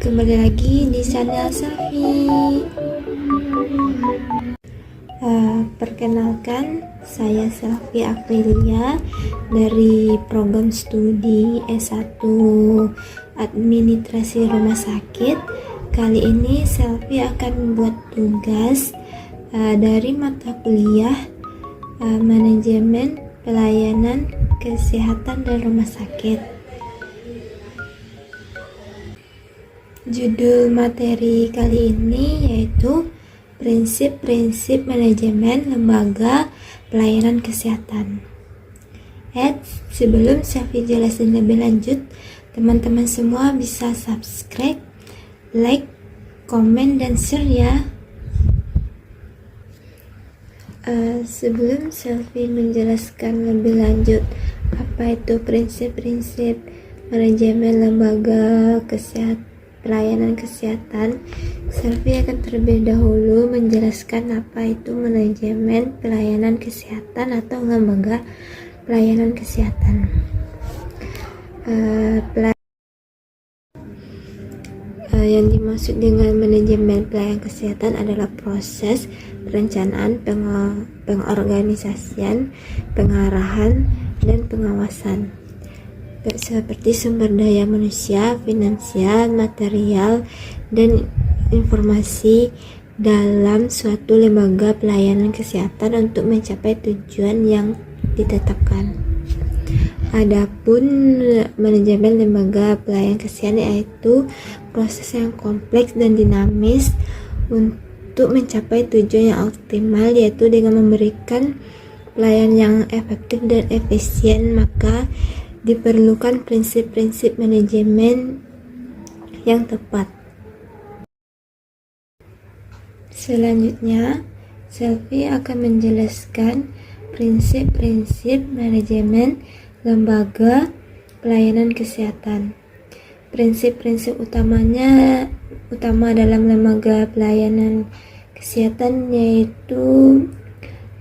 Kembali lagi di channel Selfie. Perkenalkan, saya Selfie Aprilia dari program studi S1 Administrasi Rumah Sakit. Kali ini Selfie akan membuat tugas dari mata kuliah Manajemen Pelayanan Kesehatan dan Rumah Sakit. Judul materi kali ini yaitu Prinsip-prinsip manajemen lembaga pelayanan kesehatan. Sebelum Selfie jelasin lebih lanjut, teman-teman semua bisa subscribe, like, komen, dan share ya. Sebelum Selfie menjelaskan lebih lanjut apa itu prinsip-prinsip manajemen lembaga pelayanan kesehatan, Selfie akan terlebih dahulu menjelaskan apa itu manajemen pelayanan kesehatan atau lembaga pelayanan kesehatan. Yang dimaksud dengan manajemen pelayanan kesehatan adalah proses perencanaan, pengorganisasian, pengarahan, dan pengawasan seperti sumber daya manusia, finansial, material, dan informasi dalam suatu lembaga pelayanan kesehatan untuk mencapai tujuan yang ditetapkan. Adapun manajemen lembaga pelayanan kesehatan yaitu proses yang kompleks dan dinamis untuk mencapai tujuan yang optimal, yaitu dengan memberikan pelayanan yang efektif dan efisien. Maka diperlukan prinsip-prinsip manajemen yang tepat. Selanjutnya, Selfie akan menjelaskan prinsip-prinsip manajemen lembaga pelayanan kesehatan. Prinsip-prinsip utama dalam lembaga pelayanan kesehatan yaitu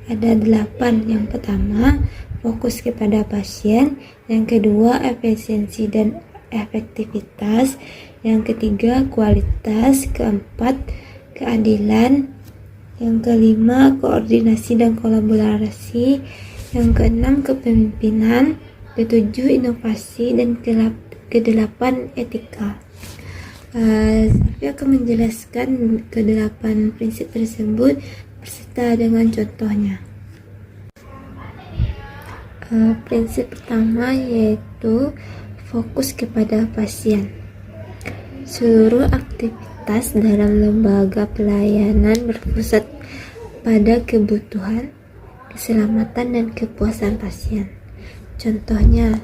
ada 8. Yang pertama, fokus kepada pasien. Yang kedua, efisiensi dan efektivitas. Yang ketiga, kualitas. Keempat, keadilan. Yang kelima, koordinasi dan kolaborasi. Yang keenam, kepemimpinan. Ketujuh, inovasi. Dan kedelapan, etika. Saya akan menjelaskan kedelapan prinsip tersebut beserta dengan contohnya. Prinsip pertama yaitu fokus kepada pasien. Seluruh aktivitas dalam lembaga pelayanan berpusat pada kebutuhan, keselamatan, dan kepuasan pasien. Contohnya,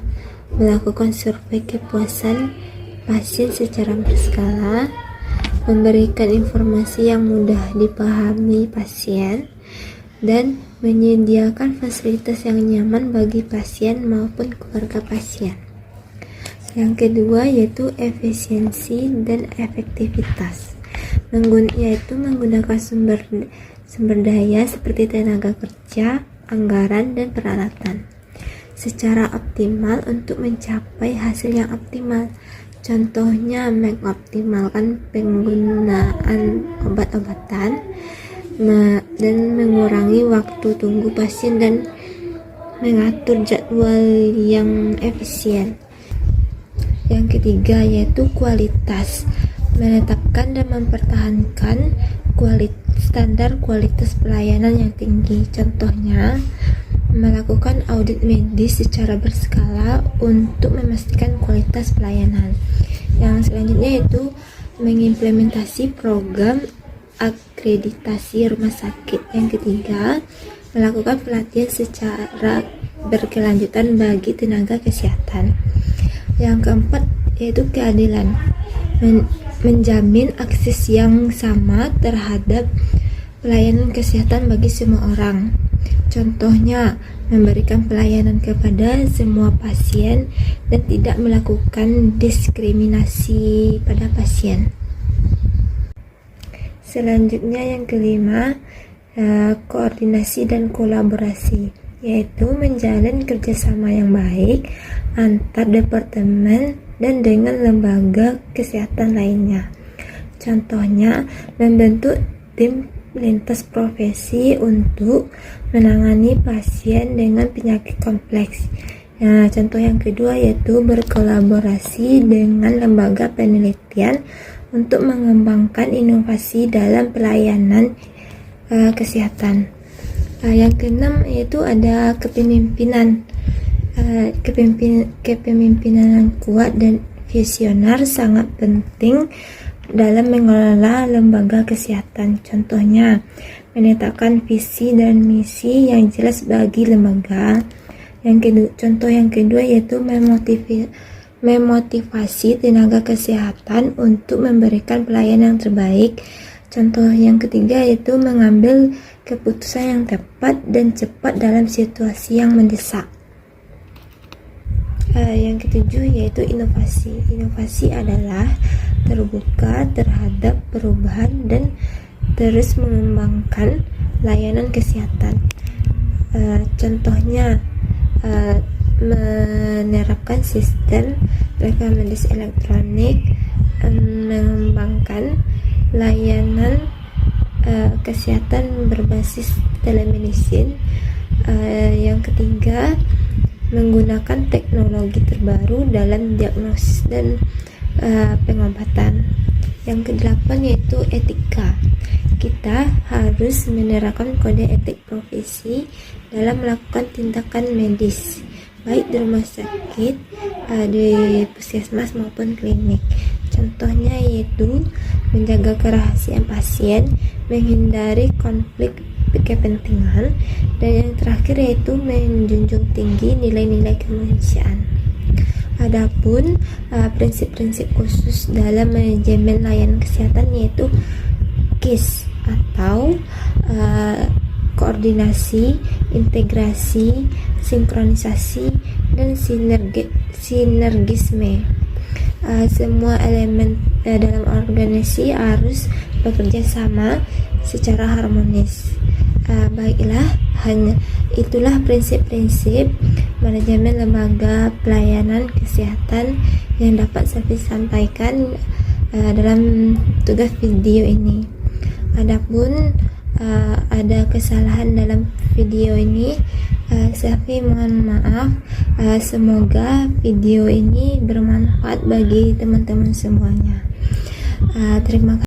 melakukan survei kepuasan pasien secara berskala, memberikan informasi yang mudah dipahami pasien, dan menyediakan fasilitas yang nyaman bagi pasien maupun keluarga pasien. Yang kedua yaitu efisiensi dan efektivitas, yaitu menggunakan sumber daya seperti tenaga kerja, anggaran, dan peralatan secara optimal untuk mencapai hasil yang optimal. Contohnya, mengoptimalkan penggunaan obat-obatan dan mengurangi waktu tunggu pasien dan mengatur jadwal yang efisien. Yang ketiga yaitu kualitas, menetapkan dan mempertahankan standar kualitas pelayanan yang tinggi. Contohnya, melakukan audit medis secara berskala untuk memastikan kualitas pelayanan. Yang selanjutnya yaitu mengimplementasi program akreditasi rumah sakit. Yang ketiga, melakukan pelatihan secara berkelanjutan bagi tenaga kesehatan. Yang keempat yaitu keadilan, menjamin akses yang sama terhadap pelayanan kesehatan bagi semua orang. Contohnya, memberikan pelayanan kepada semua pasien dan tidak melakukan diskriminasi pada pasien. Selanjutnya yang kelima, koordinasi dan kolaborasi, yaitu menjalin kerjasama yang baik antar departemen dan dengan lembaga kesehatan lainnya. Contohnya, membentuk tim lintas profesi untuk menangani pasien dengan penyakit kompleks. Nah, contoh yang kedua yaitu berkolaborasi dengan lembaga penelitian untuk mengembangkan inovasi dalam pelayanan kesehatan. Yang keenam yaitu ada kepemimpinan. Kepemimpinan yang kuat dan visioner sangat penting dalam mengelola lembaga kesehatan. Contohnya, menetapkan visi dan misi yang jelas bagi lembaga. Contoh yang kedua yaitu memotivasi tenaga kesehatan untuk memberikan pelayanan yang terbaik. Contoh yang ketiga yaitu mengambil keputusan yang tepat dan cepat dalam situasi yang mendesak. Yang ketujuh yaitu inovasi. Inovasi adalah terbuka terhadap perubahan dan terus mengembangkan layanan kesehatan. Contohnya, menerapkan sistem rekomendasi elektronik, mengembangkan layanan kesehatan berbasis telemedicine. Yang ketiga, menggunakan teknologi terbaru dalam diagnosis dan pengobatan. Yang kedelapan yaitu etika. Kita harus menerapkan kode etik profesi dalam melakukan tindakan medis, baik di rumah sakit, di puskesmas maupun klinik. Contohnya yaitu menjaga kerahasiaan pasien, menghindari konflik kepentingan, dan yang terakhir yaitu menjunjung tinggi nilai-nilai kemanusiaan. Adapun prinsip-prinsip khusus dalam manajemen layanan kesehatan yaitu KIS atau koordinasi, integrasi, sinkronisasi, dan sinergisme. Semua elemen dalam organisasi harus bekerja sama secara harmonis. Baiklah, itulah prinsip-prinsip manajemen lembaga pelayanan kesehatan yang dapat saya sampaikan dalam tugas video ini. Adapun ada kesalahan dalam video ini, saya mohon maaf. Semoga video ini bermanfaat bagi teman-teman semuanya. Terima kasih.